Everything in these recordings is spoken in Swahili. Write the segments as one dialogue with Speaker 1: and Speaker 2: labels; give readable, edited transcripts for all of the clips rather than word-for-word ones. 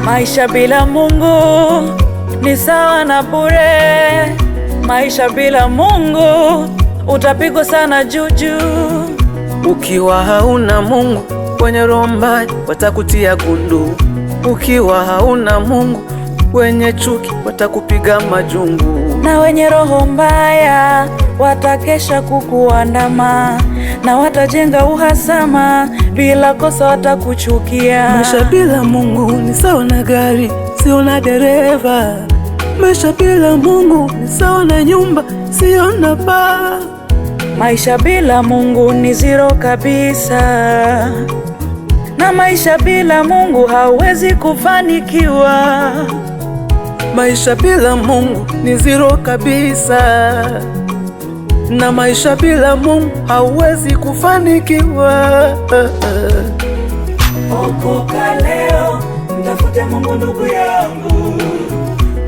Speaker 1: Maisha bila Mungu ni sawa na bure. Maisha bila Mungu utapigwa sana juju.
Speaker 2: Ukiwa hauna Mungu, wenye roho mbaya watakutia gundu. Ukiwa hauna Mungu, wenye chuki watakupiga majungu.
Speaker 1: Na wenye roho mbaya watakesha kukuandama, na watajenga uhasama, bila kosa watakuchukia.
Speaker 2: Maisha bila Mungu ni sawa na gari, sio na dereva. Maisha bila Mungu ni sawa na nyumba, sio na paa.
Speaker 1: Maisha bila Mungu ni zero kabisa, na maisha bila Mungu hauwezi kufanikiwa.
Speaker 2: Maisha bila Mungu ni zero kabisa, na maisha bila Mungu hauwezi kufanikiwa.
Speaker 1: Okoka leo, mtafute Mungu ndugu yangu.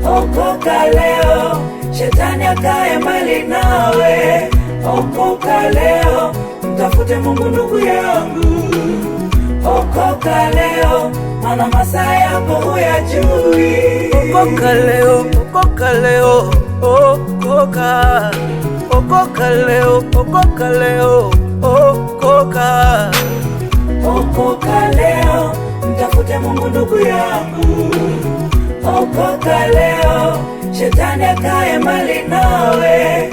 Speaker 1: Okoka leo, shetani akae mbali nawe. Okoka leo, mtafute Mungu ndugu yangu. Okoka leo, maana masaa yako huyajui.
Speaker 2: Okoka leo, okoka leo, okoka. Okoka leo, okoka leo, okoka.
Speaker 1: Okoka leo, mtafute Mungu ndugu yangu. Okoka leo, shetani akae mbali nawe.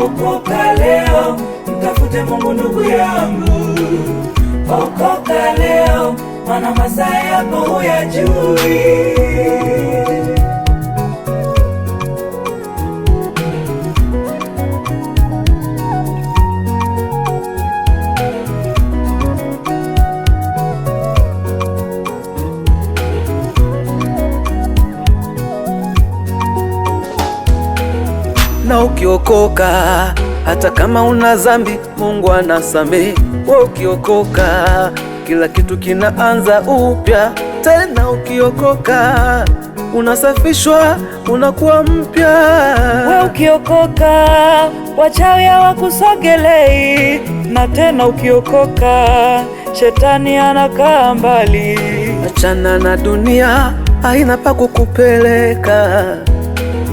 Speaker 1: Okoka leo, mtafute Mungu ndugu yangu. Okoka leo, maana masaa yako huyajui.
Speaker 2: Na ukiokoka, hata kama una dhambi, Mungu anasamehe. Wewe ukiokoka, kila kitu kinaanza upya. Tena ukiokoka, unasafishwa, unakuwa mpya.
Speaker 1: Wewe ukiokoka, wachawi hawakusogelei. Na tena ukiokoka, shetani anakaa mbali.
Speaker 2: Achana na dunia, haina pa kukupeleka,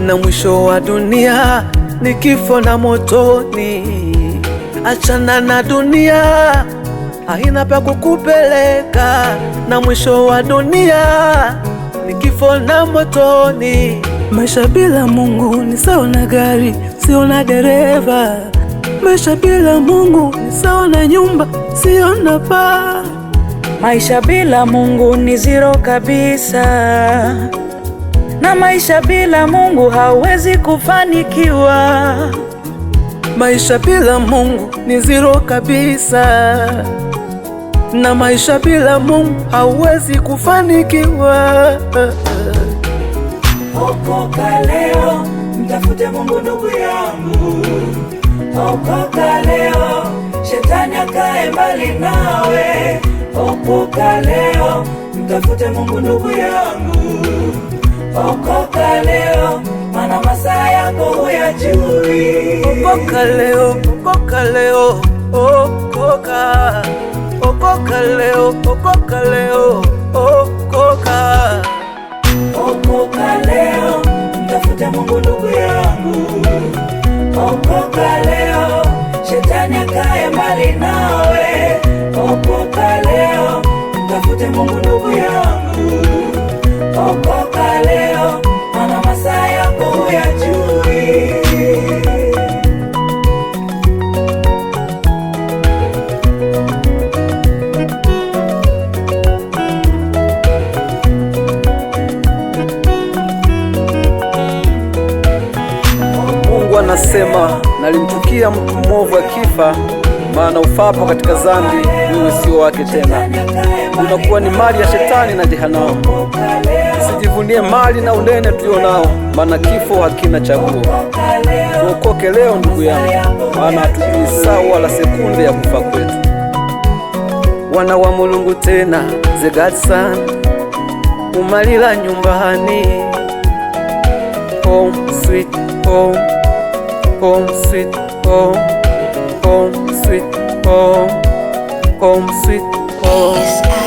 Speaker 2: na mwisho wa dunia ni kifo na motoni. Achana na dunia, haina pa kukupeleka, na mwisho wa dunia ni kifo na motoni. Maisha bila Mungu ni sawa na gari, sio na dereva. Maisha bila Mungu ni sawa na nyumba, sio na paa.
Speaker 1: Maisha bila Mungu ni zero kabisa, na maisha bila Mungu hauwezi kufanikiwa.
Speaker 2: Maisha bila Mungu ni zero kabisa, na maisha bila Mungu hauwezi kufanikiwa.
Speaker 1: Okoka leo, mtafute Mungu ndugu yangu. Okoka leo, shetani akae mbali nawe. Okoka leo, mtafute Mungu ndugu yangu. Okoka leo, maana masaa yako huyajui.
Speaker 2: Okoka leo, okoka leo, okoka. Okoka leo, okoka leo, okoka.
Speaker 1: Okoka leo, mtafute Mungu ndugu yangu. Okoka leo, shetani akae mbali nawe. Okoka leo, mtafute Mungu ndugu yangu. Okoka leo, maana masaa yako huyajui.
Speaker 2: Mungu anasema, nalimchukia mtu mwovu akifa, maana ufapo katika dhambi wewe sio wake tena, unakuwa ni mali ya shetani na jehanamu. Usijivunie mali na unene tulionao, maana kifo hakina chaguo. Tuokoke leo ndugu yangu, maana hatujui saa wala sekunde ya kufa kwetu. Wana wa Mulungu tena, the godson, umalila nyumbani. Home sweet home, home sweet home, home sweet home, home sweet home.